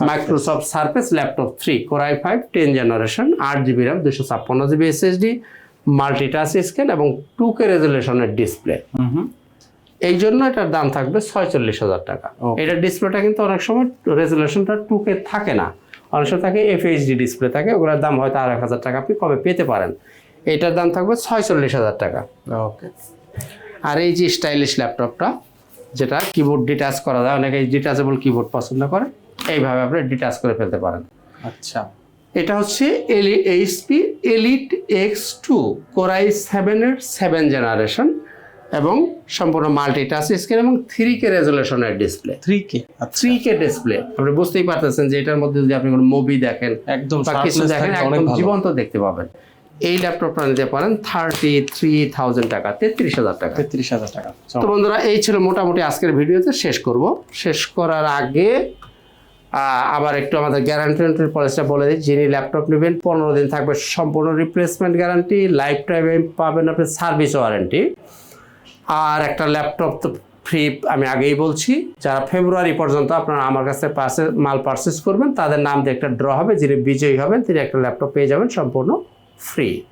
Microsoft surface laptop 3 core i5 10 generation 8GB RAM 256GB SSD multi-touch screen এবং 2K রেজুলেশনের display. এই জন্য এটার দাম থাকবে 46,000 টাকা। এটার ডিসপ্লেটা কিন্তু অনেক সময় রেজুলেশনটা 2K থাকে না, অনেক সময় থাকে FHD ডিসপ্লে থাকে, ওগুলোর দাম হয়তো 1,000 টাকা আপনি কমে পেতে পারেন। এটার দাম থাকবে 46,000 টাকা। ওকে। আর এই যে স্টাইলিশ ল্যাপটপটা যেটা কিবোর্ড ডিটাচ করা যায়, অনেকে ডিটাচেবল কিবোর্ড পছন্দ করে, এইভাবে আপনি ডিটাচ করে ফেলতে পারেন। আচ্ছা, এটা হচ্ছে HP elite X2 core i7 এর 7 জেনারেশন এবং সম্পূর্ণ মাল্টিটাচ স্ক্রিন এবং 3K রেজুলেশনের display. 3K 3K display, আপনি বুঝতেই পারতেছেন যে এটার মধ্যে যদি আপনি কোনো মুভি দেখেন একদম বা কিছু দেখেন একদম জীবন্ত দেখতে পাবেন। এই ল্যাপটপটা নিতে পারেন 33,000 টাকা, 33,000 টাকা। 33,000 টাকা। তো বন্ধুরা, এই ছিল মোটামুটি আজকের ভিডিওতে। শেষ করার আগে আবার একটু আমাদের গ্যারান্টি পলিসিটা বলে দিই। যিনি ল্যাপটপ নেবেন 15 দিন থাকবে সম্পূর্ণ রিপ্লেসমেন্ট গ্যারান্টি, লাইফ টাইম পাবেন আপনি সার্ভিস ওয়ারেন্টি, আর একটা ল্যাপটপ তো ফ্রি। আমি আগেই বলছি, যারা ফেব্রুয়ারি পর্যন্ত আপনারা আমার কাছে মাল পারচেস করবেন তাদের নাম দিয়ে একটা ড্র হবে, যিনি বিজয়ী হবেন তিনি একটা ল্যাপটপ পেয়ে যাবেন সম্পূর্ণ ফ্রি।